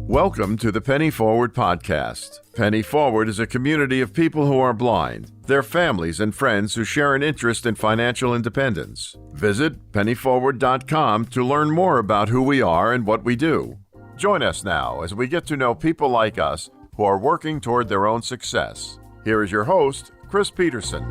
Welcome to the Penny Forward podcast. Penny Forward is a community of people who are blind, their families and friends who share an interest in financial independence. Visit pennyforward.com to learn more about who we are and what we do. Join us now as we get to know people like us who are working toward their own success. Here is your host, Chris Peterson.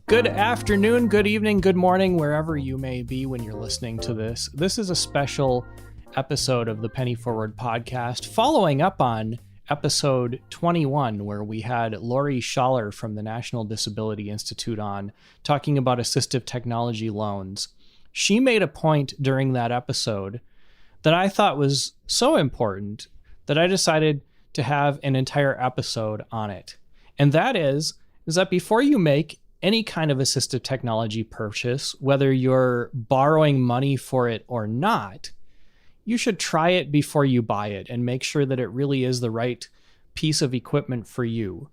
Good afternoon, good evening, good morning, wherever you may be when you're listening to this. This is a special episode of the Penny Forward podcast, following up on episode 21, where we had Laurie Schaller from the National Disability Institute on, talking about assistive technology loans. She made a point during that episode that I thought was so important that I decided to have an entire episode on it. And that is that before you make any kind of assistive technology purchase, whether you're borrowing money for it or not, you should try it before you buy it and make sure that it really is the right piece of equipment for you.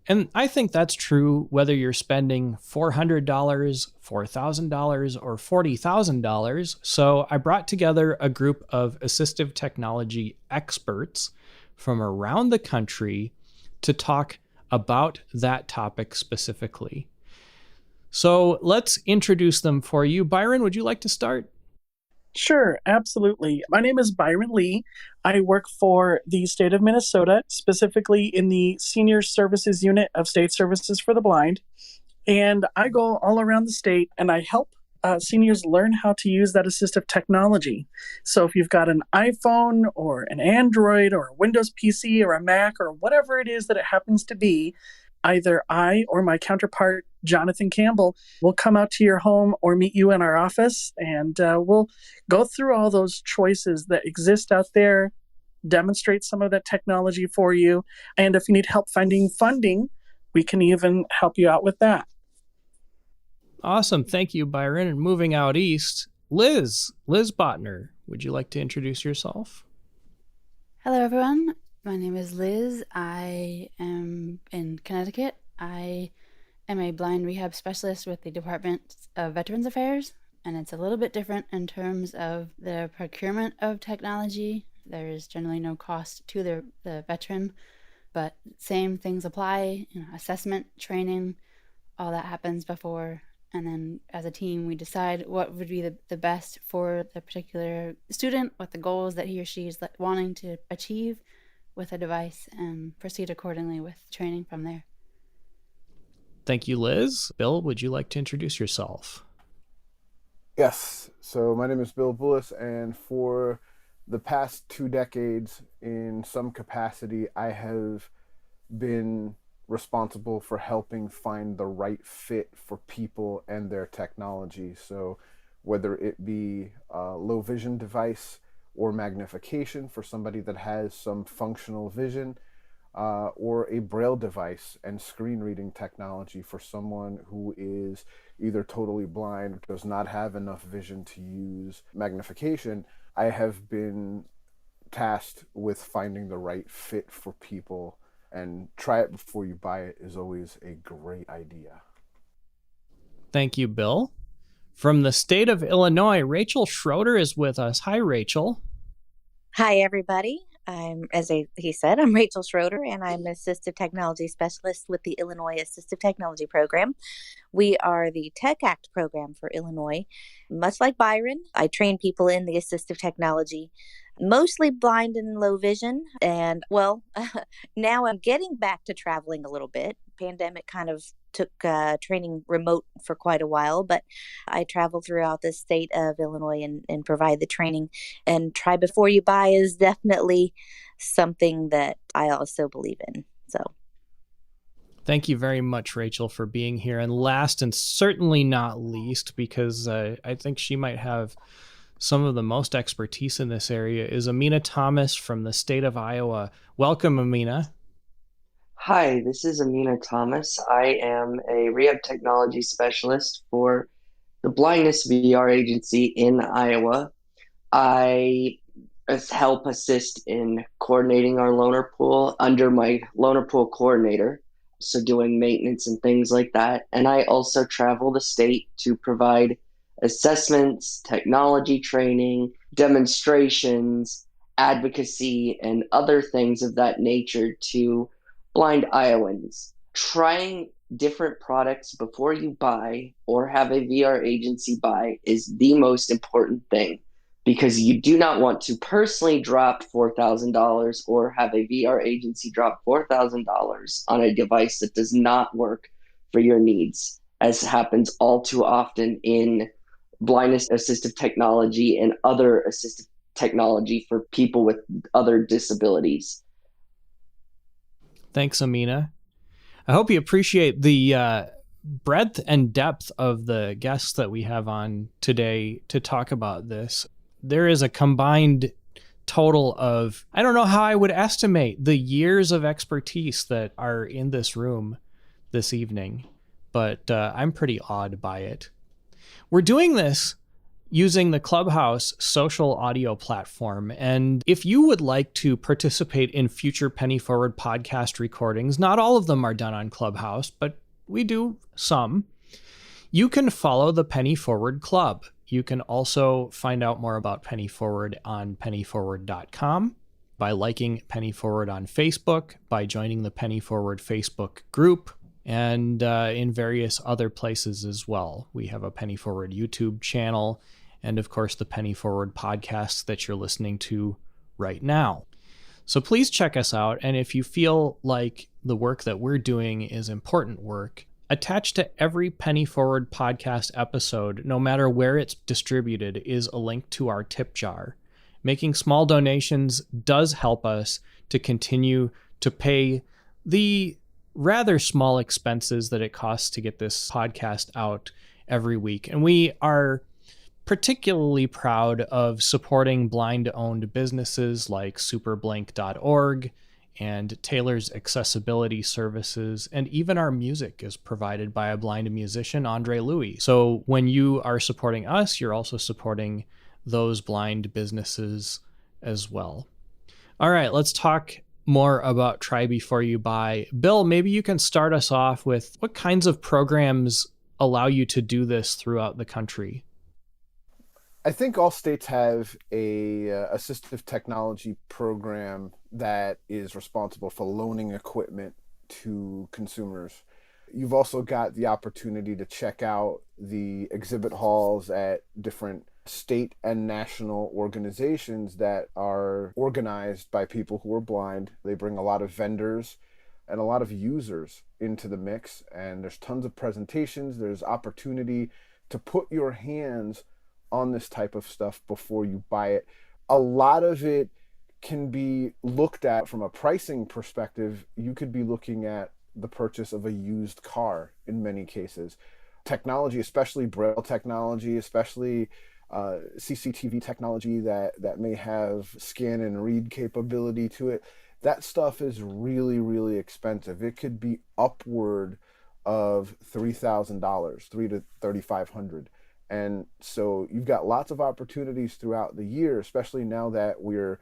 And I think that's true whether you're spending $400, $4,000, or $40,000. So I brought together a group of assistive technology experts from around the country to talk about that topic specifically. So let's introduce them for you. Byron, would you like to start? Sure, absolutely. My name is Byron.lee. I work for the state of Minnesota, specifically in the Senior Services Unit of State Services for the Blind. And I go all around the state and I help seniors learn how to use that assistive technology. So if you've got an iPhone or an Android or a Windows PC or a Mac or whatever it is that it happens to be, either I or my counterpart, Jonathan Campbell, will come out to your home or meet you in our office, and we'll go through all those choices that exist out there, demonstrate some of that technology for you, and if you need help finding funding, we can even help you out with that. Awesome. Thank you, Byron. And moving out east, Liz Bottner, would you like to introduce yourself? Hello, everyone. My name is Liz. I am in Connecticut. I am a blind rehab specialist with the Department of Veterans Affairs, and it's a little bit different in terms of the procurement of technology. There is generally no cost to the veteran, but same things apply, assessment, training, all that happens before. And then as a team, we decide what would be the best for the particular student, what the goals that he or she is wanting to achieve with a device, and proceed accordingly with training from there. Thank you, Liz. Bill, would you like to introduce yourself? Yes. So my name is Bill Boules, and for the past 2 decades, in some capacity, I have been responsible for helping find the right fit for people and their technology. So whether it be a low vision device or magnification for somebody that has some functional vision, or a braille device and screen reading technology for someone who is either totally blind or does not have enough vision to use magnification, I have been tasked with finding the right fit for people, and try it before you buy it is always a great idea. Thank you, Bill. From the state of Illinois, Rachel Schroeder is with us. Hi, Rachel. Hi, everybody. He said, I'm Rachel Schroeder, and I'm an assistive technology specialist with the Illinois Assistive Technology Program. We are the Tech Act program for Illinois. Much like Byron, I train people in the assistive technology, mostly blind and low vision. And now I'm getting back to traveling a little bit. Pandemic kind of took training remote for quite a while, but I travel throughout the state of Illinois and provide the training. And try before you buy is definitely something that I also believe in. So thank you very much, Rachel, for being here. And last and certainly not least, because I think she might have some of the most expertise in this area, is Amena Thomas from the state of Iowa. Welcome, Amena. Hi, this is Amena Thomas. I am a rehab technology specialist for the Blindness VR agency in Iowa. I help assist in coordinating our loaner pool under my loaner pool coordinator, so doing maintenance and things like that. And I also travel the state to provide assessments, technology training, demonstrations, advocacy, and other things of that nature to blind Iowans. Trying different products before you buy or have a VR agency buy is the most important thing, because you do not want to personally drop $4,000 or have a VR agency drop $4,000 on a device that does not work for your needs, as happens all too often in blindness assistive technology and other assistive technology for people with other disabilities. Thanks, Amena. I hope you appreciate the breadth and depth of the guests that we have on today to talk about this. There is a combined total of, I don't know how I would estimate the years of expertise that are in this room this evening, but I'm pretty awed by it. We're doing this using the Clubhouse social audio platform. And if you would like to participate in future Penny Forward podcast recordings, not all of them are done on Clubhouse, but we do some. You can follow the Penny Forward Club. You can also find out more about Penny Forward on pennyforward.com, by liking Penny Forward on Facebook, by joining the Penny Forward Facebook group, and in various other places as well. We have a Penny Forward YouTube channel, and of course the Penny Forward podcast that you're listening to right now. So please check us out, and if you feel like the work that we're doing is important work, attached to every Penny Forward podcast episode, no matter where it's distributed, is a link to our tip jar. Making small donations does help us to continue to pay the rather small expenses that it costs to get this podcast out every week. And we are particularly proud of supporting blind-owned businesses like superblink.org and Taylor's Accessibility Services, and even our music is provided by a blind musician, Andre Louis. So when you are supporting us, you're also supporting those blind businesses as well. All right, let's talk more about Try Before You Buy. Bill, maybe you can start us off with what kinds of programs allow you to do this throughout the country? I think all states have a assistive technology program that is responsible for loaning equipment to consumers. You've also got the opportunity to check out the exhibit halls at different state and national organizations that are organized by people who are blind. They bring a lot of vendors and a lot of users into the mix, and there's tons of presentations. There's opportunity to put your hands on this type of stuff before you buy it. A lot of it can be looked at from a pricing perspective. You could be looking at the purchase of a used car in many cases. Technology, especially Braille technology, especially CCTV technology that may have scan and read capability to it, that stuff is really, really expensive. It could be upward of $3,000, $3,000 to $3,500. And so you've got lots of opportunities throughout the year, especially now that we're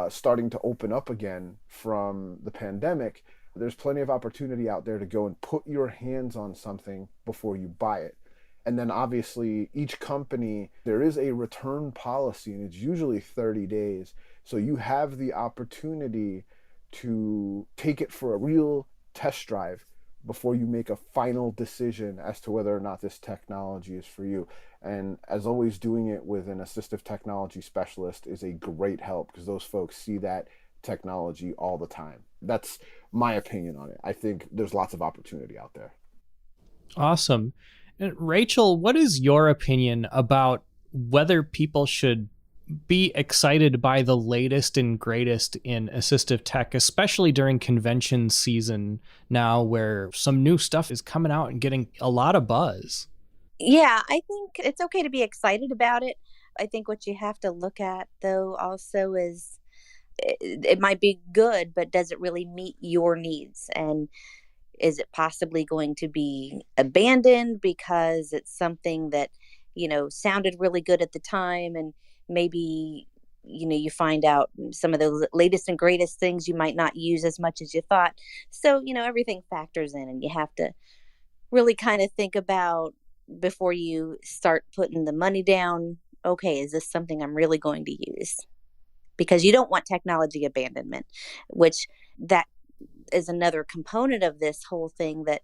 starting to open up again from the pandemic. There's plenty of opportunity out there to go and put your hands on something before you buy it. And then obviously each company, there is a return policy, and it's usually 30 days. So you have the opportunity to take it for a real test drive before you make a final decision as to whether or not this technology is for you. And as always, doing it with an assistive technology specialist is a great help, because those folks see that technology all the time. That's my opinion on it. I think there's lots of opportunity out there. Awesome. And Rachel, what is your opinion about whether people should be excited by the latest and greatest in assistive tech, especially during convention season now, where some new stuff is coming out and getting a lot of buzz? Yeah, I think it's okay to be excited about it. I think what you have to look at, though, also is it might be good, but does it really meet your needs? And is it possibly going to be abandoned because it's something that, sounded really good at the time, and maybe, you find out some of the latest and greatest things you might not use as much as you thought. So, everything factors in, and you have to really kind of think about before you start putting the money down okay, is this something I'm really going to use? Because you don't want technology abandonment, which that is another component of this whole thing that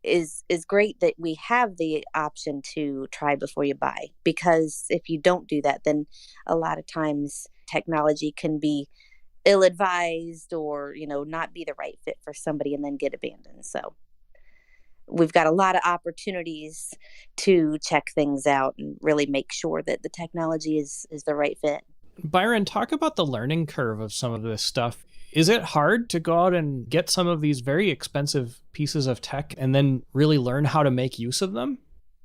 is great that we have the option to try before you buy, because if you don't do that, then a lot of times technology can be ill-advised or not be the right fit for somebody and then get abandoned. So we've got a lot of opportunities to check things out and really make sure that the technology is the right fit. Byron, talk about the learning curve of some of this stuff. Is it hard to go out and get some of these very expensive pieces of tech and then really learn how to make use of them?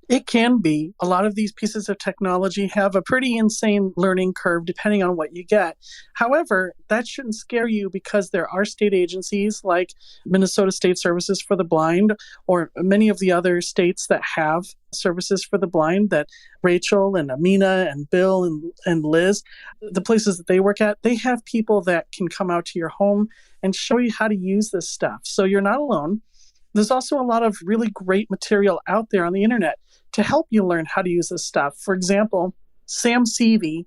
It can be. A lot of these pieces of technology have a pretty insane learning curve depending on what you get. However, that shouldn't scare you, because there are state agencies like Minnesota State Services for the Blind, or many of the other states that have services for the blind, that Rachel and Amena and Bill and Liz, the places that they work at, they have people that can come out to your home and show you how to use this stuff. So you're not alone. There's also a lot of really great material out there on the internet to help you learn how to use this stuff. For example, Sam Seavey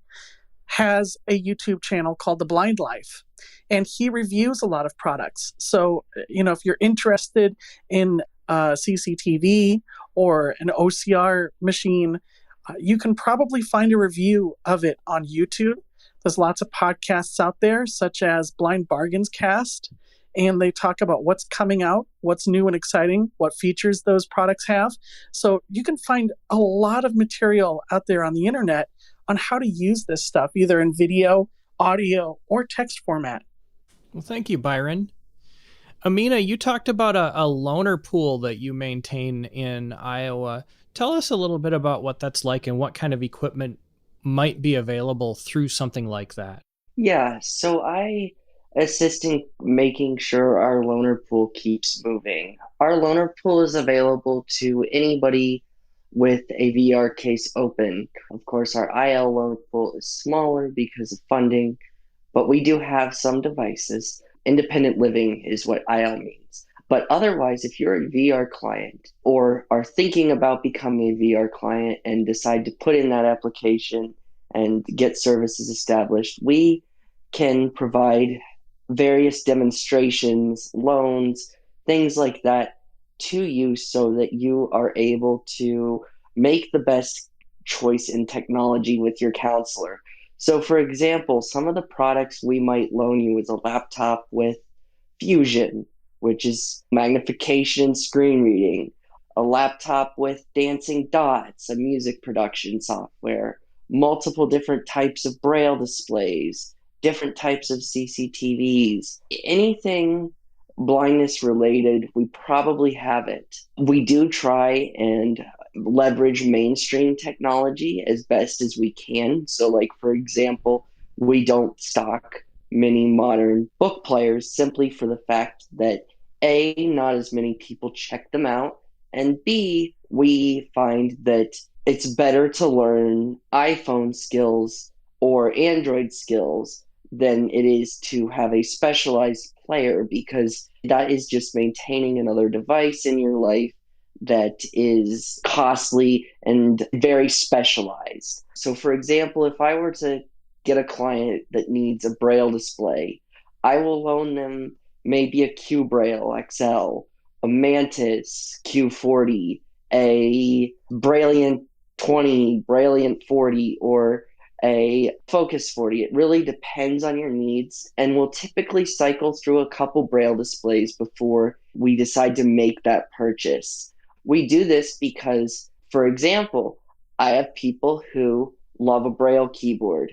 has a YouTube channel called The Blind Life, and he reviews a lot of products. So, if you're interested in CCTV or an OCR machine, you can probably find a review of it on YouTube. There's lots of podcasts out there, such as Blind Bargains Cast, and they talk about what's coming out, what's new and exciting, what features those products have. So you can find a lot of material out there on the internet on how to use this stuff, either in video, audio, or text format. Well, thank you, Byron. Amena, you talked about a loaner pool that you maintain in Iowa. Tell us a little bit about what that's like and what kind of equipment might be available through something like that. Yeah, so I assist in making sure our loaner pool keeps moving. Our loaner pool is available to anybody with a VR case open. Of course, our IL loaner pool is smaller because of funding, but we do have some devices. Independent living is what IL means. But otherwise, if you're a VR client or are thinking about becoming a VR client and decide to put in that application and get services established, we can provide various demonstrations, loans, things like that to you so that you are able to make the best choice in technology with your counselor. So, for example, some of the products we might loan you is a laptop with Fusion, which is magnification screen reading, a laptop with Dancing Dots, a music production software, multiple different types of braille displays, different types of CCTVs, anything blindness related, we probably have it. We do try and leverage mainstream technology as best as we can. So, like, for example, we don't stock many modern book players simply for the fact that A, not as many people check them out, and B, we find that it's better to learn iPhone skills or Android skills than it is to have a specialized player, because that is just maintaining another device in your life that is costly and very specialized. So, for example, if I were to get a client that needs a braille display, I will loan them maybe a Q Braille XL, a Mantis Q40, a Brailliant 20, Brailliant 40, or a Focus 40. It really depends on your needs, and we'll typically cycle through a couple Braille displays before we decide to make that purchase. We do this because, for example, I have people who love a Braille keyboard,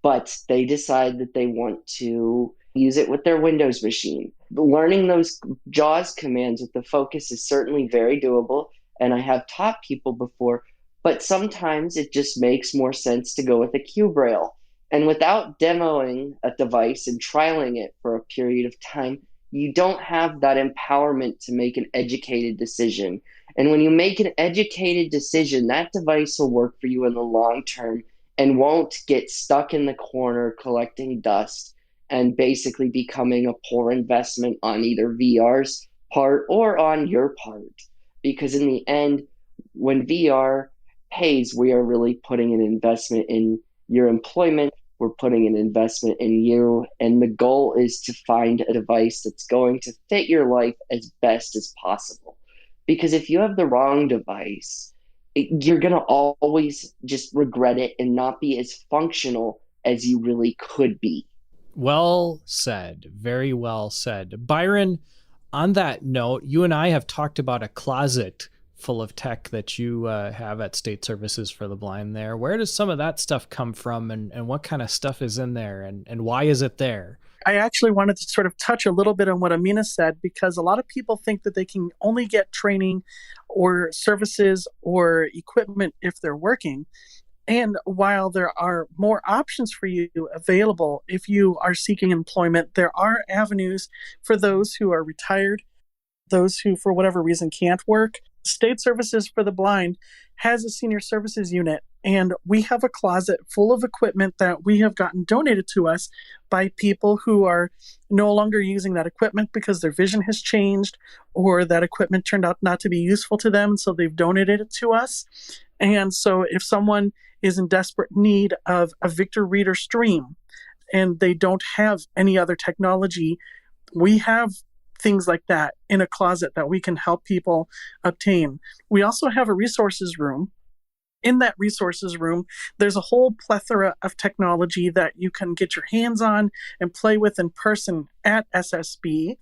but they decide that they want to use it with their Windows machine. Learning those JAWS commands with the Focus is certainly very doable, and I have taught people before, but sometimes it just makes more sense to go with a Q Braille. And without demoing a device and trialing it for a period of time, you don't have that empowerment to make an educated decision. And when you make an educated decision, that device will work for you in the long term and won't get stuck in the corner collecting dust and basically becoming a poor investment on either VR's part or on your part. Because in the end, when VR pays, we are really putting an investment in your employment. We're putting an investment in you. And the goal is to find a device that's going to fit your life as best as possible. Because if you have the wrong device, you're going to always just regret it and not be as functional as you really could be. Well said. Very well said. Byron, on that note, you and I have talked about a closet full of tech that you have at State Services for the Blind there. Where does some of that stuff come from, and what kind of stuff is in there, and why is it there? I actually wanted to sort of touch a little bit on what Amena said, because a lot of people think that they can only get training or services or equipment if they're working. And while there are more options for you available if you are seeking employment, there are avenues for those who are retired, those who, for whatever reason, can't work. State Services for the Blind has a senior services unit, and we have a closet full of equipment that we have gotten donated to us by people who are no longer using that equipment because their vision has changed or that equipment turned out not to be useful to them, so they've donated it to us. And so if someone is in desperate need of a Victor Reader Stream and they don't have any other technology, we have things like that in a closet that we can help people obtain. We also have a resources room. In that resources room, there's a whole plethora of technology that you can get your hands on and play with in person at SSB.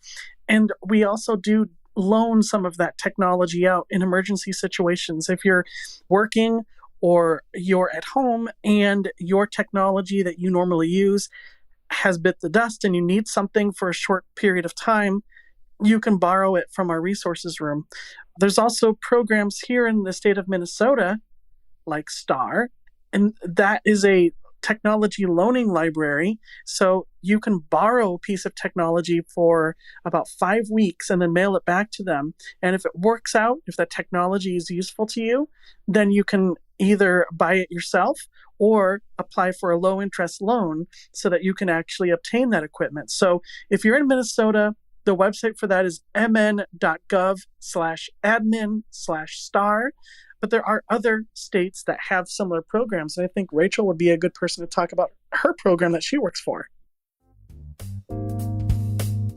And we also do loan some of that technology out in emergency situations. If you're working or you're at home and your technology that you normally use has bit the dust and you need something for a short period of time, you can borrow it from our resources room. There's also programs here in the state of Minnesota like STAR, and that is a technology loaning library. So you can borrow a piece of technology for about 5 weeks and then mail it back to them. And if it works out, if that technology is useful to you, then you can either buy it yourself or apply for a low interest loan so that you can actually obtain that equipment. So if you're in Minnesota, the website for that is mn.gov/admin/star. But there are other states that have similar programs. And I think Rachel would be a good person to talk about her program that she works for.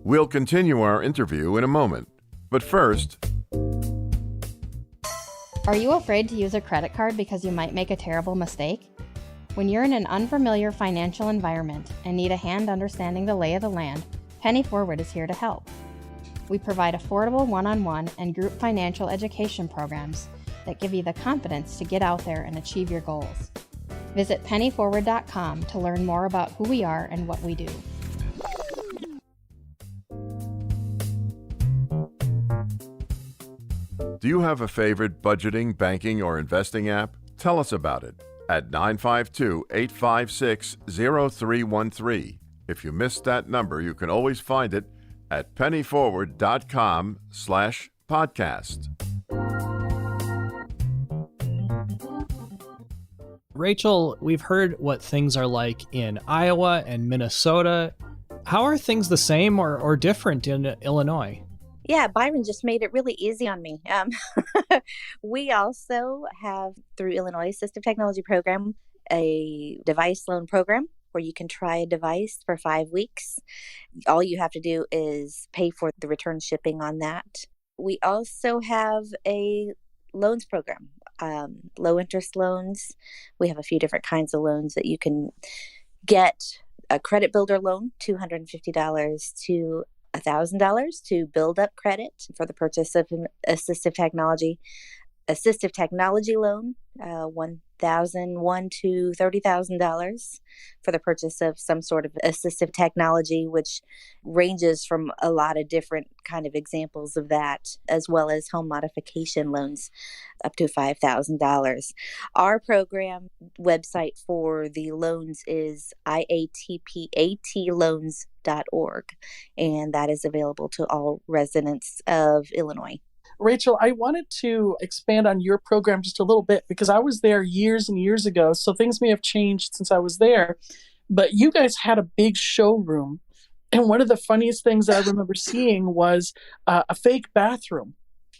We'll continue our interview in a moment. But first, are you afraid to use a credit card because you might make a terrible mistake? When you're in an unfamiliar financial environment and need a hand understanding the lay of the land, Penny Forward is here to help. We provide affordable one-on-one and group financial education programs that give you the confidence to get out there and achieve your goals. Visit pennyforward.com to learn more about who we are and what we do. do you have a favorite budgeting, banking, or investing app? Tell us about it at 952-856-0313. If you missed that number, you can always find it at pennyforward.com/podcast. Rachel, we've heard what things are like in Iowa and Minnesota. How are things the same or different in Illinois? Yeah, Byron just made it really easy on me. We also have, through Illinois Assistive Technology Program, a device loan program where you can try a device for 5 weeks. All you have to do is pay for the return shipping on that. We also have a loans program, low interest loans. We have a few different kinds of loans that you can get. A credit builder loan, $250 to $1,000 to build up credit for the purchase of an assistive technology. Assistive technology loan, $1,001 to $30,000 for the purchase of some sort of assistive technology, which ranges from a lot of different kind of examples of that, as well as home modification loans up to $5,000. Our program website for the loans is iatpatloans.org, and that is available to all residents of Illinois. Rachel, I wanted to expand on your program just a little bit because I was there years and years ago, so things may have changed since I was there. But you guys had a big showroom, and one of the funniest things that I remember seeing was a fake bathroom.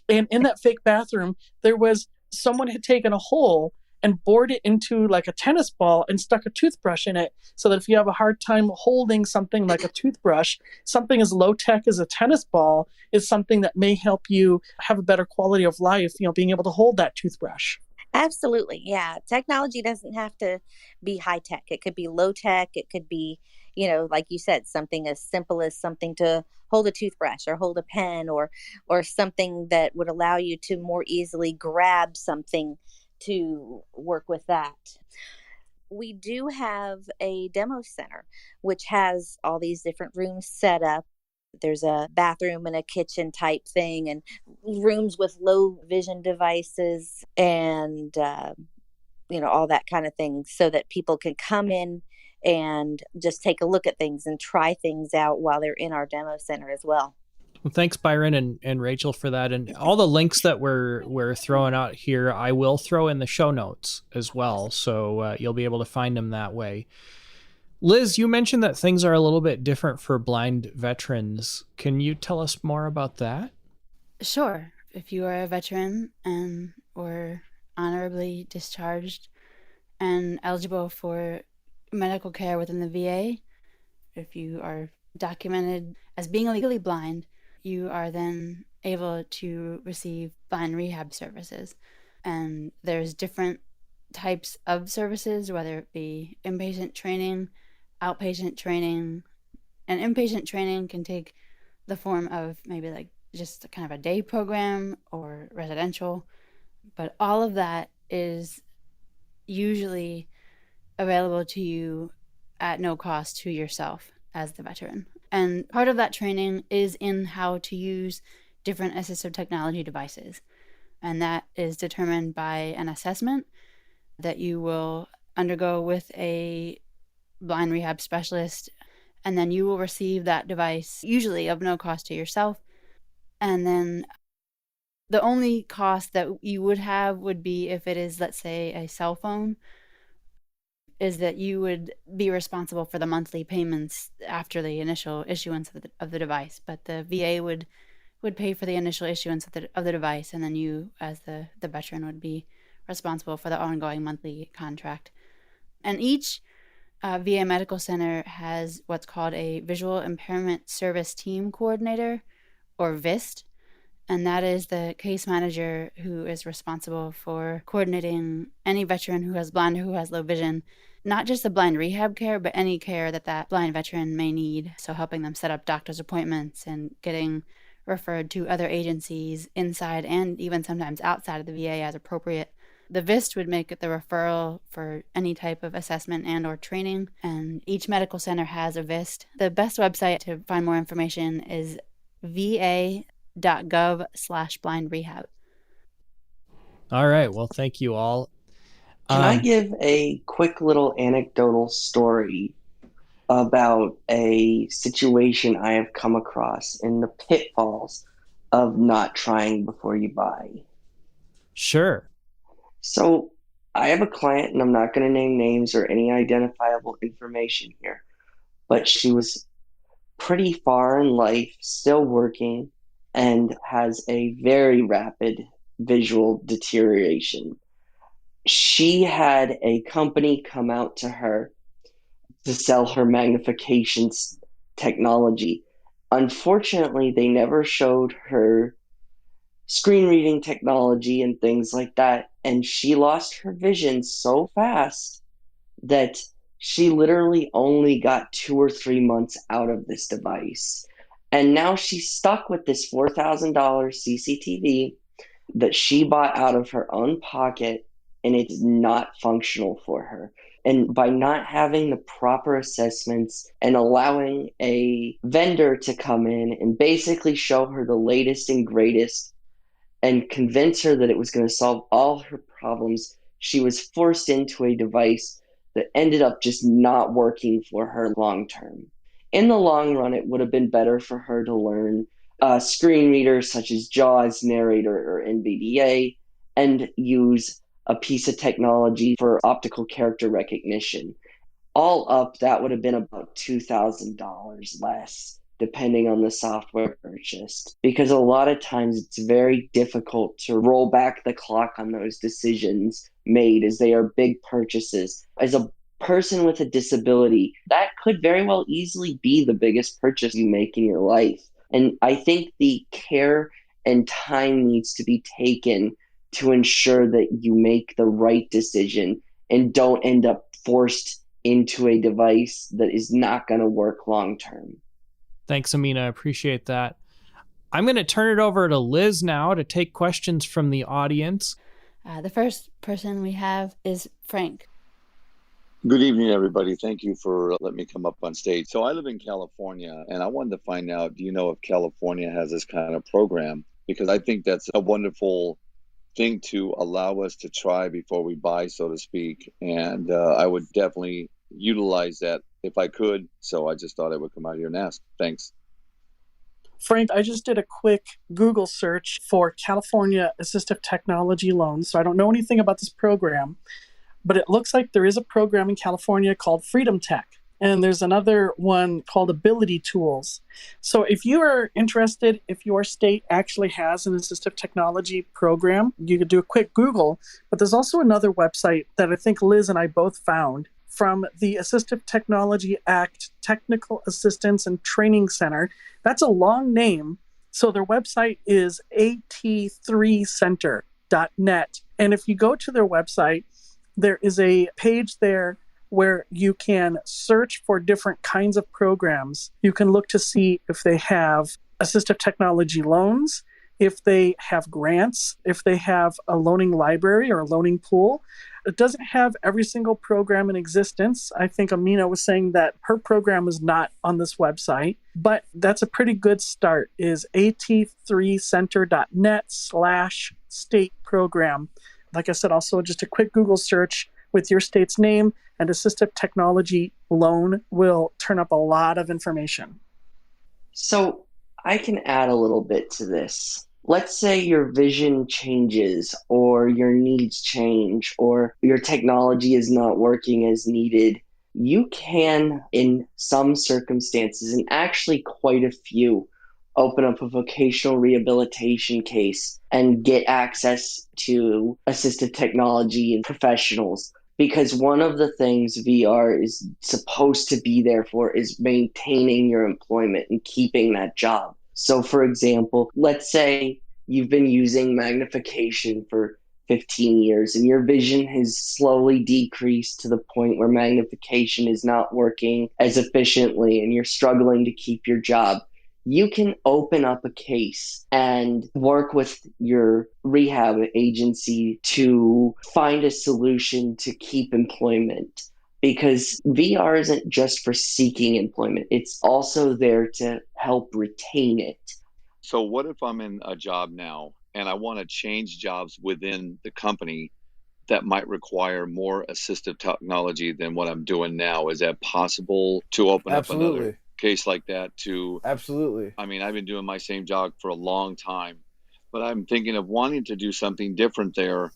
And in that fake bathroom, there was someone had taken a hole and bored it into like a tennis ball and stuck a toothbrush in it, so that if you have a hard time holding something like a toothbrush, something as low tech as a tennis ball is something that may help you have a better quality of life, being able to hold that toothbrush. Absolutely. Yeah. Technology doesn't have to be high tech. It could be low tech. It could be, like you said, something as simple as something to hold a toothbrush or hold a pen, or something that would allow you to more easily grab something to work with that. We do have a demo center, which has all these different rooms set up. There's a bathroom and a kitchen type thing, and rooms with low vision devices, and all that kind of thing, so that people can come in and just take a look at things and try things out while they're in our demo center as well. Well, thanks, Byron and Rachel, for that. And all the links that we're throwing out here, I will throw in the show notes as well. So you'll be able to find them that way. Liz, you mentioned that things are a little bit different for blind veterans. Can you tell us more about that? Sure. If you are a veteran and or honorably discharged and eligible for medical care within the VA, if you are documented as being legally blind, you are then able to receive blind rehab services. And there's different types of services, whether it be inpatient training, outpatient training. And inpatient training can take the form of maybe like just kind of a day program or residential. But all of that is usually available to you at no cost to yourself as the veteran. And part of that training is in how to use different assistive technology devices. And that is determined by an assessment that you will undergo with a blind rehab specialist. And then you will receive that device, usually of no cost to yourself. And then the only cost that you would have would be if it is, let's say, a cell phone, is that you would be responsible for the monthly payments after the initial issuance of the device. But the VA would pay for the initial issuance of the device, and then you, as the veteran, would be responsible for the ongoing monthly contract. And each VA Medical Center has what's called a Visual Impairment Service Team Coordinator, or VIST, and that is the case manager who is responsible for coordinating any veteran who has blind or who has low vision, not just the blind rehab care, but any care that blind veteran may need. So helping them set up doctor's appointments and getting referred to other agencies inside and even sometimes outside of the VA as appropriate. The VIST would make the referral for any type of assessment and or training, and each medical center has a VIST. The best website to find more information is va.gov/blind rehab. All right. Well, thank you all. Can I give a quick little anecdotal story about a situation I have come across in the pitfalls of not trying before you buy? Sure. So I have a client, and I'm not going to name names or any identifiable information here, but she was pretty far in life, still working, and has a very rapid visual deterioration. She had a company come out to her to sell her magnification technology. Unfortunately, they never showed her screen reading technology and things like that, and she lost her vision so fast that she literally only got 2 or 3 months out of this device. And now she's stuck with this $4,000 CCTV that she bought out of her own pocket, and it's not functional for her. And by not having the proper assessments and allowing a vendor to come in and basically show her the latest and greatest and convince her that it was going to solve all her problems, she was forced into a device that ended up just not working for her long term. In the long run, it would have been better for her to learn screen readers such as JAWS, Narrator, or NVDA, and use a piece of technology for optical character recognition. All up, that would have been about $2,000 less depending on the software purchased. Because a lot of times it's very difficult to roll back the clock on those decisions made, as they are big purchases. As a person with a disability, that could very well easily be the biggest purchase you make in your life. And I think the care and time needs to be taken to ensure that you make the right decision and don't end up forced into a device that is not going to work long term. Thanks, Amena. I appreciate that. I'm going to turn it over to Liz now to take questions from the audience. The first person we have is Frank. Good evening, everybody. Thank you for letting me come up on stage. So I live in California, and I wanted to find out, do you know if California has this kind of program? Because I think that's a wonderful thing to allow us to try before we buy, so to speak. And I would definitely utilize that if I could. So I just thought I would come out here and ask. Thanks. Frank, I just did a quick Google search for California Assistive Technology loans. So I don't know anything about this program, but it looks like there is a program in California called Freedom Tech. And there's another one called Ability Tools. So if you are interested, if your state actually has an assistive technology program, you could do a quick Google. But there's also another website that I think Liz and I both found from the Assistive Technology Act Technical Assistance and Training Center. That's a long name. So their website is at3center.net. And if you go to their website, there is a page there where you can search for different kinds of programs. You can look to see if they have assistive technology loans, if they have grants, if they have a loaning library or a loaning pool. It doesn't have every single program in existence. I think Amena was saying that her program is not on this website, but that's a pretty good start, is at3center.net/state program. Like I said, also just a quick Google search with your state's name and assistive technology loan will turn up a lot of information. So I can add a little bit to this. Let's say your vision changes or your needs change or your technology is not working as needed. You can, in some circumstances, and actually quite a few, open up a vocational rehabilitation case and get access to assistive technology and professionals. Because one of the things VR is supposed to be there for is maintaining your employment and keeping that job. So, for example, let's say you've been using magnification for 15 years and your vision has slowly decreased to the point where magnification is not working as efficiently and you're struggling to keep your job. You can open up a case and work with your rehab agency to find a solution to keep employment, because VR isn't just for seeking employment. It's also there to help retain it. So what if I'm in a job now and I want to change jobs within the company that might require more assistive technology than what I'm doing now? Is that possible to open Absolutely. up another case like that to? Absolutely. I mean, I've been doing my same job for a long time, but I'm thinking of wanting to do something different there.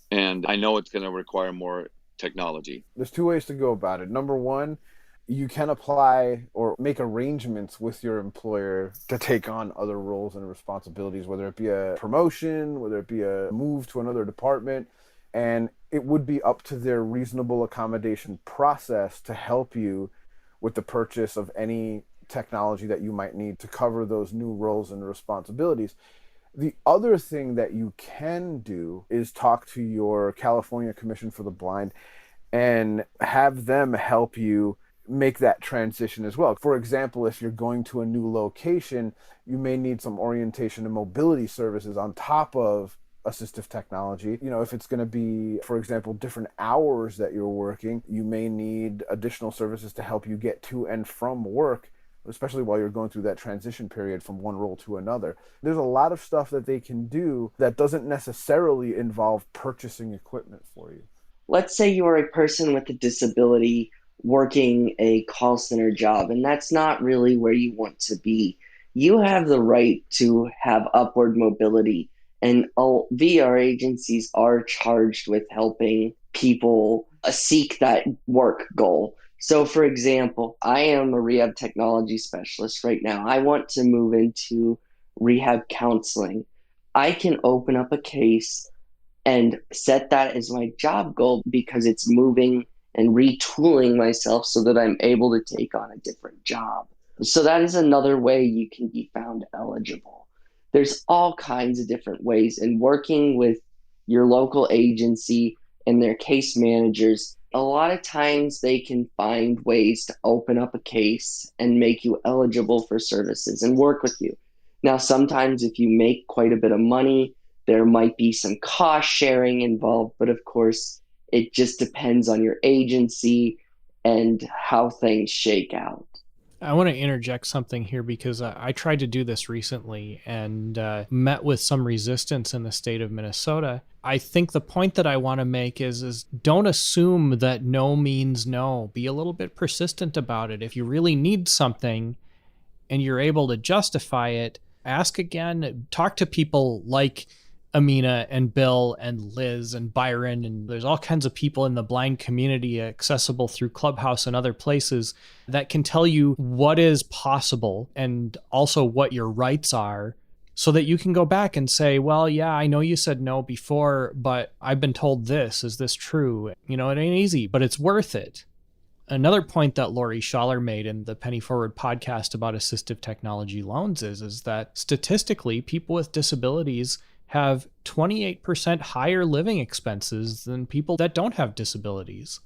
And I know it's going to require more technology. There's two ways to go about it. Number one, you can apply or make arrangements with your employer to take on other roles and responsibilities, whether it be a promotion, whether it be a move to another department. And it would be up to their reasonable accommodation process to help you with the purchase of any technology that you might need to cover those new roles and responsibilities. The other thing that you can do is talk to your California Commission for the Blind and have them help you make that transition as well. For example, if you're going to a new location, you may need some orientation and mobility services on top of assistive technology. You know, if it's going to be, for example, different hours that you're working, you may need additional services to help you get to and from work, especially while you're going through that transition period from one role to another. There's a lot of stuff that they can do that doesn't necessarily involve purchasing equipment for you. Let's say you are a person with a disability working a call center job, and that's not really where you want to be. You have the right to have upward mobility, and all VR agencies are charged with helping people seek that work goal. So, for example, I am a rehab technology specialist right now. I want to move into rehab counseling. I can open up a case and set that as my job goal because it's moving and retooling myself so that I'm able to take on a different job. So that is another way you can be found eligible. There's all kinds of different ways, and working with your local agency and their case managers, a lot of times they can find ways to open up a case and make you eligible for services and work with you. Now, sometimes if you make quite a bit of money, there might be some cost sharing involved, but of course, it just depends on your agency and how things shake out. I want to interject something here because I tried to do this recently and met with some resistance in the state of Minnesota. I think the point that I want to make is don't assume that no means no. Be a little bit persistent about it. If you really need something and you're able to justify it, ask again. Talk to people like Amena and Bill and Liz and Byron, and there's all kinds of people in the blind community accessible through Clubhouse and other places that can tell you what is possible and also what your rights are so that you can go back and say, well, yeah, I know you said no before, but I've been told this. Is this true? You know, it ain't easy, but it's worth it. Another point that Laurie Schaller made in the Penny Forward podcast about assistive technology loans is that statistically, people with disabilities have 28% higher living expenses than people that don't have disabilities.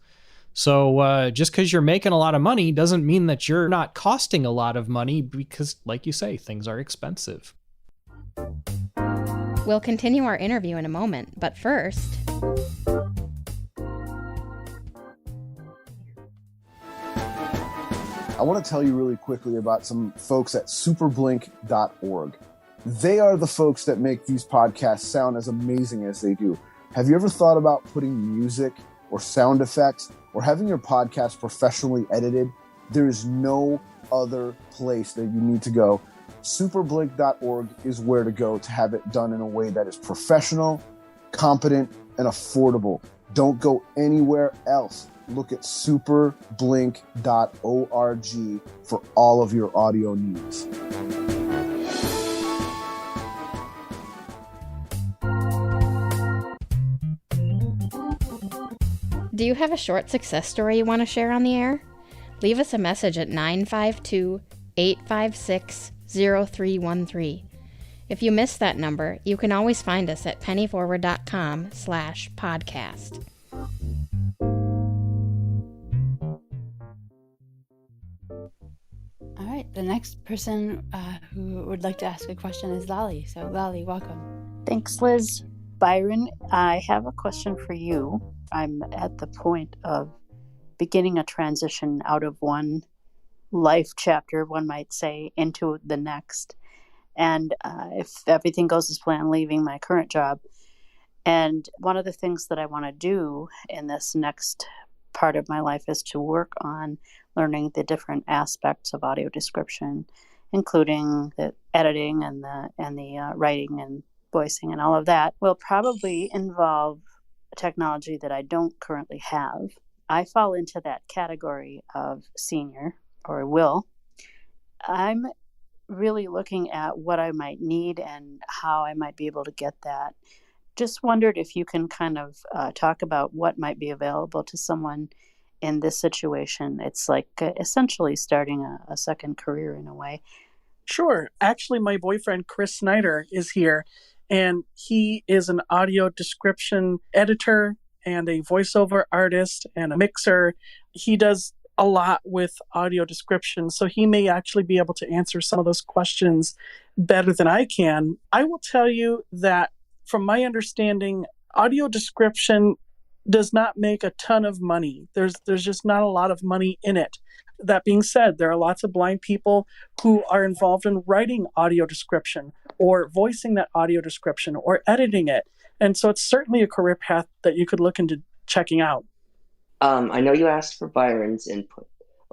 So just because you're making a lot of money doesn't mean that you're not costing a lot of money because, like you say, things are expensive. We'll continue our interview in a moment, but first... I want to tell you really quickly about some folks at superblink.org. They are the folks that make these podcasts sound as amazing as they do. Have you ever thought about putting music or sound effects or having your podcast professionally edited? There is no other place that you need to go. Superblink.org is where to go to have it done in a way that is professional, competent, and affordable. Don't go anywhere else. Look at superblink.org for all of your audio needs. Do you have a short success story you want to share on the air? Leave us a message at 952-856-0313. If you missed that number, you can always find us at pennyforward.com/podcast. All right, the next person who would like to ask a question is Lolly. So Lolly, welcome. Thanks, Liz. Byron, I have a question for you. I'm at the point of beginning a transition out of one life chapter, one might say, into the next. And if everything goes as planned, leaving my current job. And one of the things that I want to do in this next part of my life is to work on learning the different aspects of audio description, including the editing and the writing and voicing and all of that. Will probably involve technology that I don't currently have. I fall into that category of senior, or will. I'm really looking at what I might need and how I might be able to get that. Just wondered if you can kind of talk about what might be available to someone in this situation. It's like essentially starting a second career in a way. Sure. Actually, my boyfriend, Chris Snyder, is here, and he is an audio description editor and a voiceover artist and a mixer. He does a lot with audio description, so he may actually be able to answer some of those questions better than I can. I will tell you that from my understanding, audio description does not make a ton of money. There's just not a lot of money in it. That being said, there are lots of blind people who are involved in writing audio description or voicing that audio description or editing it. And so it's certainly a career path that you could look into checking out. I know you asked for Byron's input,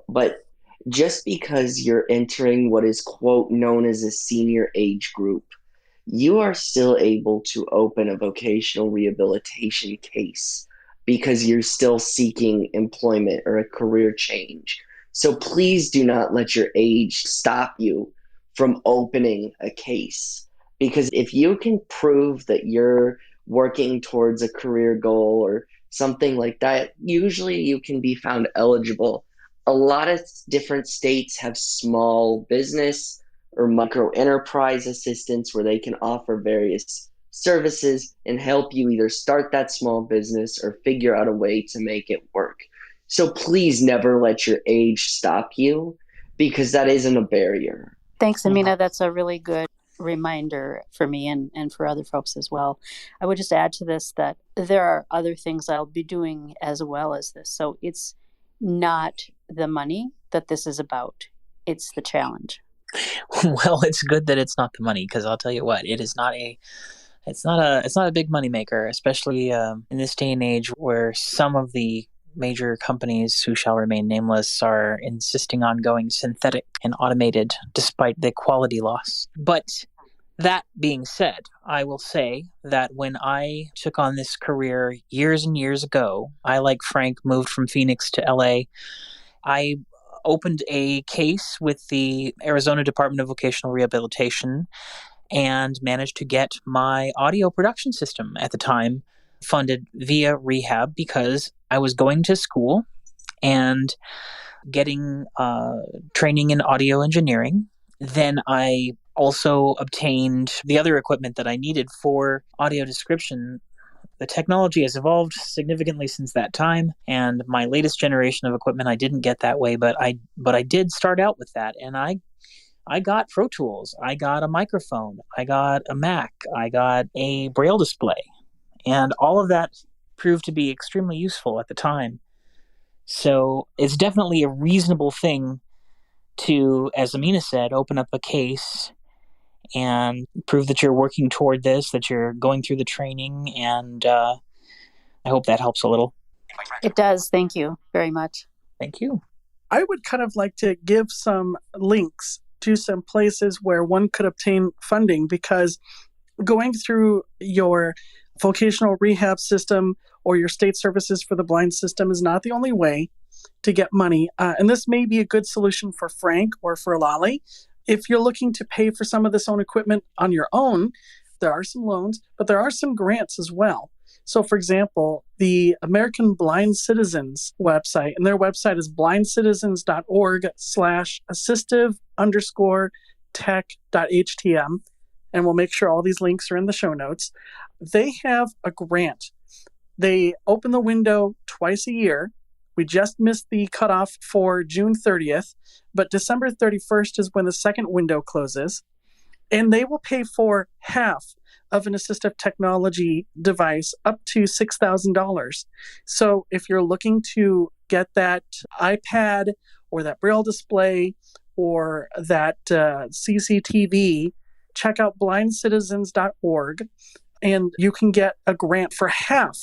but just because you're entering what is, quote, known as a senior age group, you are still able to open a vocational rehabilitation case because you're still seeking employment or a career change. So please do not let your age stop you from opening a case. Because if you can prove that you're working towards a career goal or something like that, usually you can be found eligible. A lot of different states have small business or micro enterprise assistance where they can offer various services and help you either start that small business or figure out a way to make it work. So please never let your age stop you, because that isn't a barrier. Thanks, Amena. That's a really good reminder for me and for other folks as well. I would just add to this that there are other things I'll be doing as well as this. So it's not the money that this is about. It's the challenge. Well, it's good that it's not the money, because I'll tell you what, it's not a big money maker, especially in this day and age where some of the major companies who shall remain nameless are insisting on going synthetic and automated despite the quality loss. But that being said, I will say that when I took on this career years and years ago, I, like Frank, moved from Phoenix to LA. I opened a case with the Arizona Department of Vocational Rehabilitation and managed to get my audio production system at the time funded via rehab, because I was going to school and getting training in audio engineering. Then I also obtained the other equipment that I needed for audio description. The technology has evolved significantly since that time, and my latest generation of equipment I didn't get that way, but I did start out with that, and I got Pro Tools, I got a microphone, I got a Mac, I got a Braille display, and all of that proved to be extremely useful at the time. So it's definitely a reasonable thing to, as Amena said, open up a case and prove that you're working toward this, that you're going through the training, and I hope that helps a little. It does. Thank you very much. Thank you. I would kind of like to give some links to some places where one could obtain funding, because going through your vocational rehab system or your state services for the blind system is not the only way to get money. And this may be a good solution for Frank or for Lolly. If you're looking to pay for some of this own equipment on your own, there are some loans, but there are some grants as well. So, for example, the American Blind Citizens website, and their website is blindcitizens.org/assistive_tech.htm. And we'll make sure all these links are in the show notes. They have a grant. They open the window twice a year. We just missed the cutoff for June 30th, but December 31st is when the second window closes. And they will pay for half of an assistive technology device up to $6,000. So if you're looking to get that iPad or that Braille display or that CCTV, check out blindcitizens.org, and you can get a grant for half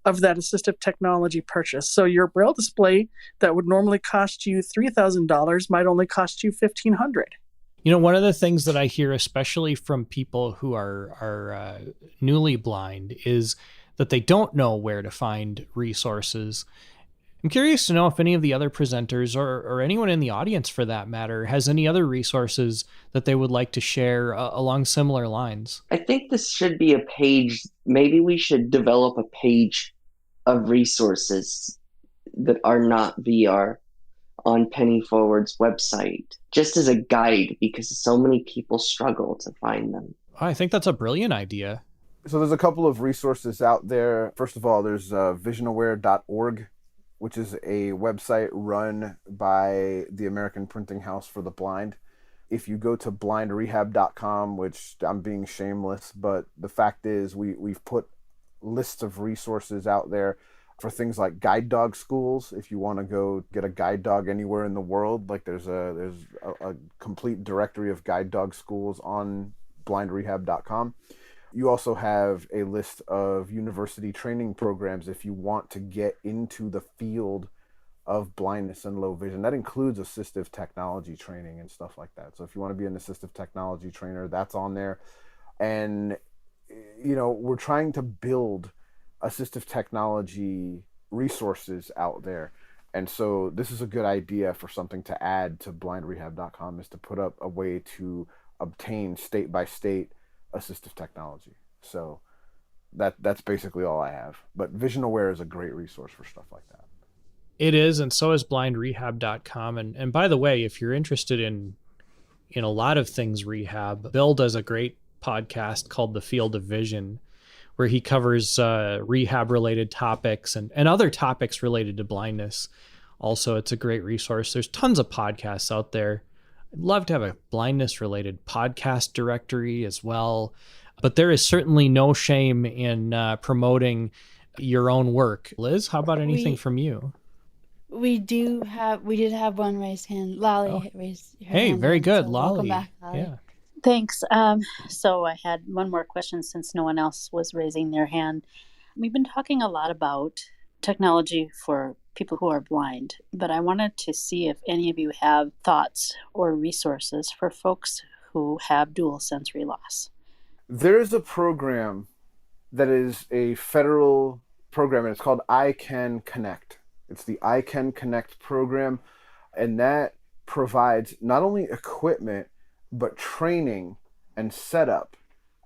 of that assistive technology purchase. So your Braille display that would normally cost you $3,000 might only cost you $1,500. You know, one of the things that I hear, especially from people who are newly blind, is that they don't know where to find resources. I'm curious to know if any of the other presenters or anyone in the audience, for that matter, has any other resources that they would like to share along similar lines. I think this should be a page. Maybe we should develop a page of resources that are not VR on Penny Forward's website, just as a guide, because so many people struggle to find them. I think that's a brilliant idea. So there's a couple of resources out there. First of all, there's visionaware.org, which is a website run by the American Printing House for the Blind. If you go to blindrehab.com, which I'm being shameless, but the fact is we've put lists of resources out there for things like guide dog schools. If you want to go get a guide dog anywhere in the world, like there's a complete directory of guide dog schools on blindrehab.com. You also have a list of university training programs if you want to get into the field of blindness and low vision. That includes assistive technology training and stuff like that. So if you want to be an assistive technology trainer, that's on there. And, you know, we're trying to build assistive technology resources out there. And so this is a good idea for something to add to blindrehab.com, is to put up a way to obtain state by state assistive technology. So that's basically all I have. But Vision Aware is a great resource for stuff like that. It is, and so is blindrehab.com. And by the way, if you're interested in a lot of things rehab, Bill does a great podcast called The Field of Vision, where he covers rehab-related topics and other topics related to blindness. Also, it's a great resource. There's tons of podcasts out there. I'd love to have a blindness-related podcast directory as well. But there is certainly no shame in promoting your own work. Liz, how about anything from you? We did have one raised hand. Lolly raised her hand. Hey, very good, so Lolly. Welcome back, Lolly. Yeah. Thanks. So I had one more question since no one else was raising their hand. We've been talking a lot about technology for people who are blind, but I wanted to see if any of you have thoughts or resources for folks who have dual sensory loss. There is a program that is a federal program, and it's called I Can Connect. It's the I Can Connect program, and that provides not only equipment, but training and setup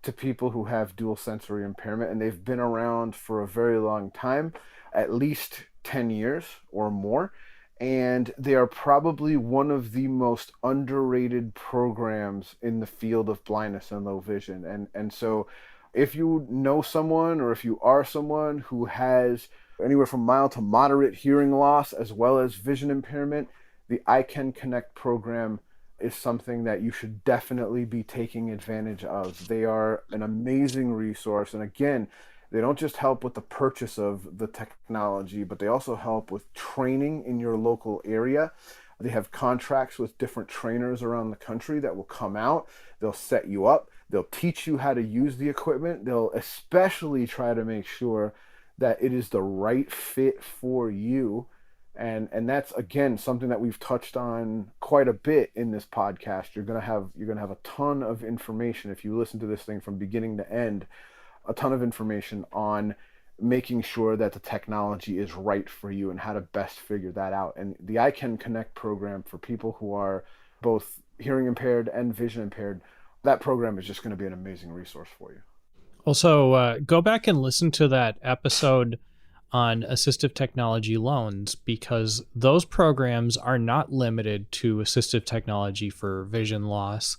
to people who have dual sensory impairment. And they've been around for a very long time, at least 10 years or more. And they are probably one of the most underrated programs in the field of blindness and low vision. And so if you know someone, or if you are someone who has anywhere from mild to moderate hearing loss as well as vision impairment, the I Can Connect program is something that you should definitely be taking advantage of. They are an amazing resource. And again, they don't just help with the purchase of the technology, but they also help with training in your local area. They have contracts with different trainers around the country that will come out. They'll set you up. They'll teach you how to use the equipment. They'll especially try to make sure that it is the right fit for you. And that's, again, something that we've touched on quite a bit in this podcast. You're gonna have a ton of information if you listen to this thing from beginning to end, a ton of information on making sure that the technology is right for you and how to best figure that out. And the I Can Connect program for people who are both hearing impaired and vision impaired, that program is just going to be an amazing resource for you. Also, go back and listen to that episode on assistive technology loans, because those programs are not limited to assistive technology for vision loss.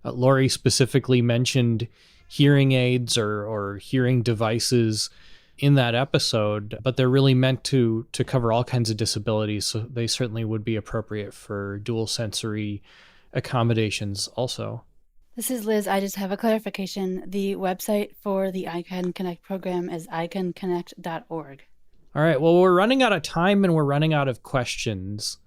Laurie specifically mentioned hearing aids or hearing devices in that episode, but they're really meant to cover all kinds of disabilities, so they certainly would be appropriate for dual sensory accommodations also. This is Liz. I just have a clarification. The website for the I Can Connect program is icanconnect.org. All right. Well, we're running out of time and we're running out of questions.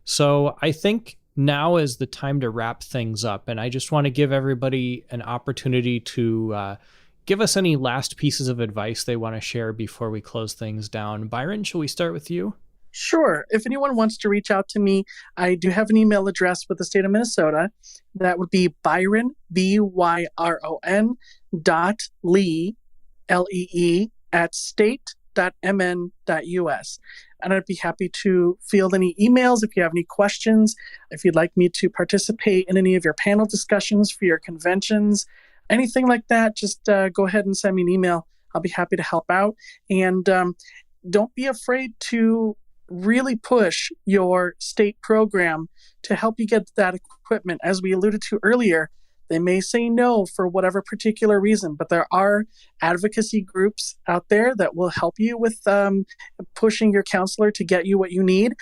So I think now is the time to wrap things up. And I just want to give everybody an opportunity to give us any last pieces of advice they want to share before we close things down. Byron, shall we start with you? Sure. If anyone wants to reach out to me, I do have an email address with the state of Minnesota. That would be Byron, BYRON, .lee, LEE, at state.mn.us. And I'd be happy to field any emails if you have any questions, if you'd like me to participate in any of your panel discussions for your conventions, anything like that, just go ahead and send me an email. I'll be happy to help out. And don't be afraid to really push your state program to help you get that equipment. As we alluded to earlier, they may say no for whatever particular reason, but there are advocacy groups out there that will help you with pushing your counselor to get you what you need.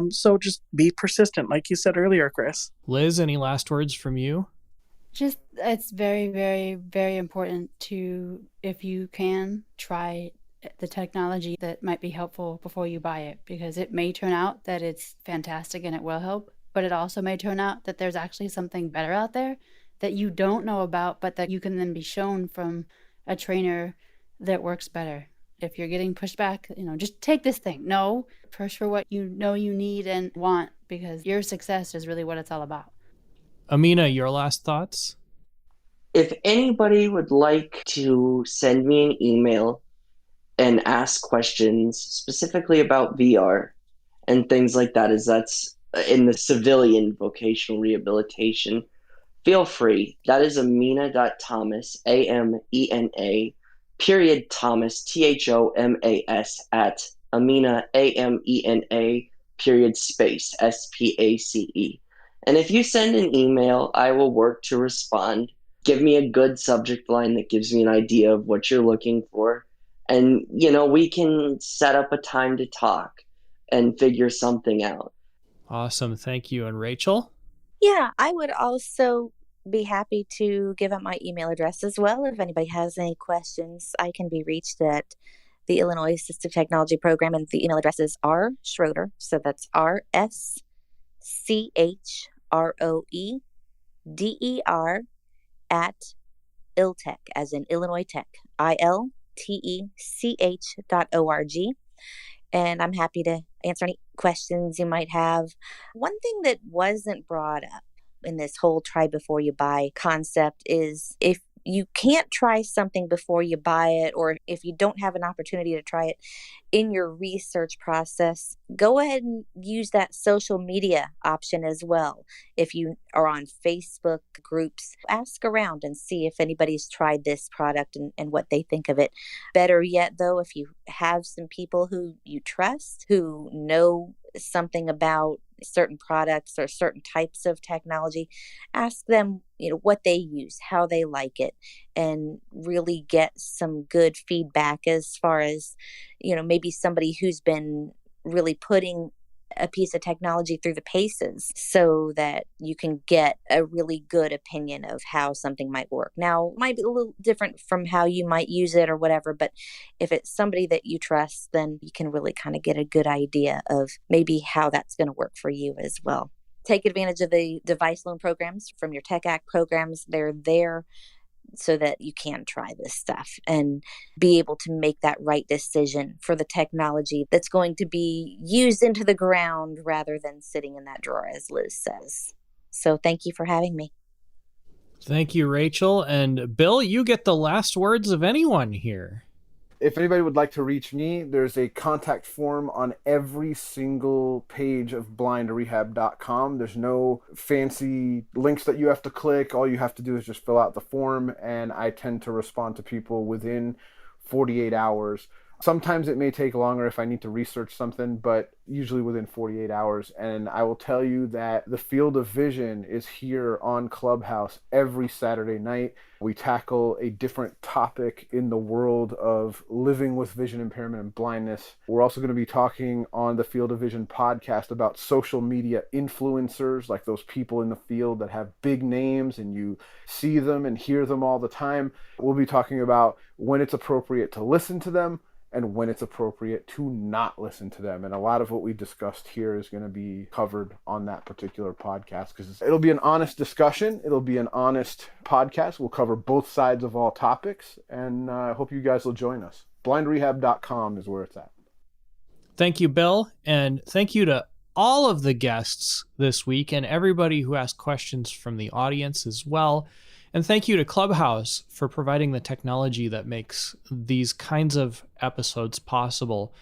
So just be persistent, like you said earlier, Chris. Liz, any last words from you? Just, it's very, very, very important to, if you can, try the technology that might be helpful before you buy it, because it may turn out that it's fantastic and it will help, but it also may turn out that there's actually something better out there that you don't know about, but that you can then be shown from a trainer that works better. If you're getting pushed back, just take this thing. No, push for what you know you need and want, because your success is really what it's all about. Amena, your last thoughts? If anybody would like to send me an email and ask questions specifically about VR and things like that, as that's in the civilian vocational rehabilitation, feel free. That is Amena.Thomas, Amena, period Thomas, Thomas, at Amena, Amena, period space, SPACE. And if you send an email, I will work to respond. Give me a good subject line that gives me an idea of what you're looking for. And, we can set up a time to talk and figure something out. Awesome. Thank you. And Rachel? Yeah, I would also be happy to give out my email address as well. If anybody has any questions, I can be reached at the Illinois Assistive Technology Program, and the email address is Schroeder. So that's RSCHROEDER at ILTech, as in Illinois Tech, ILTECH.org. And I'm happy to answer any questions you might have. One thing that wasn't brought up in this whole try before you buy concept is, if you can't try something before you buy it, or if you don't have an opportunity to try it in your research process, go ahead and use that social media option as well. If you are on Facebook groups, ask around and see if anybody's tried this product and what they think of it. Better yet, though, if you have some people who you trust, who know something about certain products or certain types of technology, ask them, what they use, how they like it, and really get some good feedback as far as, maybe somebody who's been really putting a piece of technology through the paces, so that you can get a really good opinion of how something might work. Now, it might be a little different from how you might use it or whatever, but if it's somebody that you trust, then you can really kind of get a good idea of maybe how that's going to work for you as well. Take advantage of the device loan programs from your Tech Act programs. They're there so that you can try this stuff and be able to make that right decision for the technology that's going to be used into the ground rather than sitting in that drawer, as Liz says. So thank you for having me. Thank you, Rachel. And Bill, you get the last words of anyone here. If anybody would like to reach me, there's a contact form on every single page of blindrehab.com. There's no fancy links that you have to click. All you have to do is just fill out the form, and I tend to respond to people within 48 hours. Sometimes it may take longer if I need to research something, but usually within 48 hours. And I will tell you that the Field of Vision is here on Clubhouse every Saturday night. We tackle a different topic in the world of living with vision impairment and blindness. We're also going to be talking on the Field of Vision podcast about social media influencers, like those people in the field that have big names and you see them and hear them all the time. We'll be talking about when it's appropriate to listen to them and when it's appropriate to not listen to them. And a lot of what we discussed here is going to be covered on that particular podcast, because it'll be an honest discussion. It'll be an honest podcast. We'll cover both sides of all topics, and I hope you guys will join us. blindrehab.com is where it's at. Thank you, Bill. And thank you to all of the guests this week and everybody who asked questions from the audience as well. And thank you to Clubhouse for providing the technology that makes these kinds of episodes possible.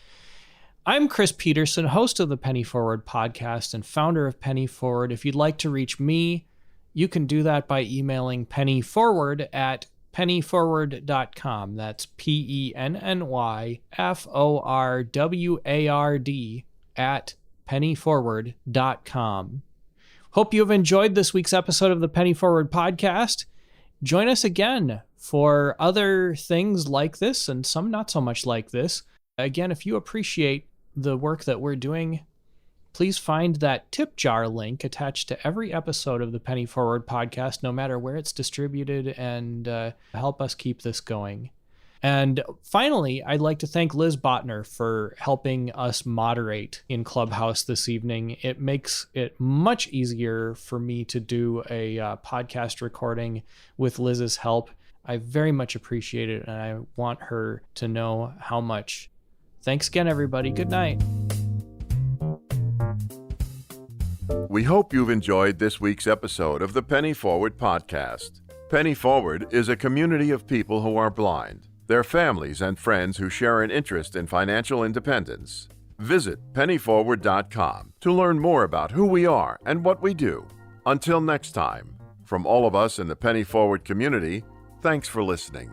I'm Chris Peterson, host of the Penny Forward podcast and founder of Penny Forward. If you'd like to reach me, you can do that by emailing pennyforward at pennyforward.com. That's pennyforward at pennyforward.com. Hope you have enjoyed this week's episode of the Penny Forward podcast. Join us again for other things like this and some not so much like this. Again, if you appreciate the work that we're doing, please find that tip jar link attached to every episode of the Penny Forward podcast, no matter where it's distributed, and help us keep this going. And finally, I'd like to thank Liz Bottner for helping us moderate in Clubhouse this evening. It makes it much easier for me to do a podcast recording with Liz's help. I very much appreciate it, and I want her to know how much. Thanks again, everybody. Good night. We hope you've enjoyed this week's episode of the Penny Forward podcast. Penny Forward is a community of people who are blind. their families and friends who share an interest in financial independence. Visit pennyforward.com to learn more about who we are and what we do. Until next time, from all of us in the Penny Forward community, thanks for listening.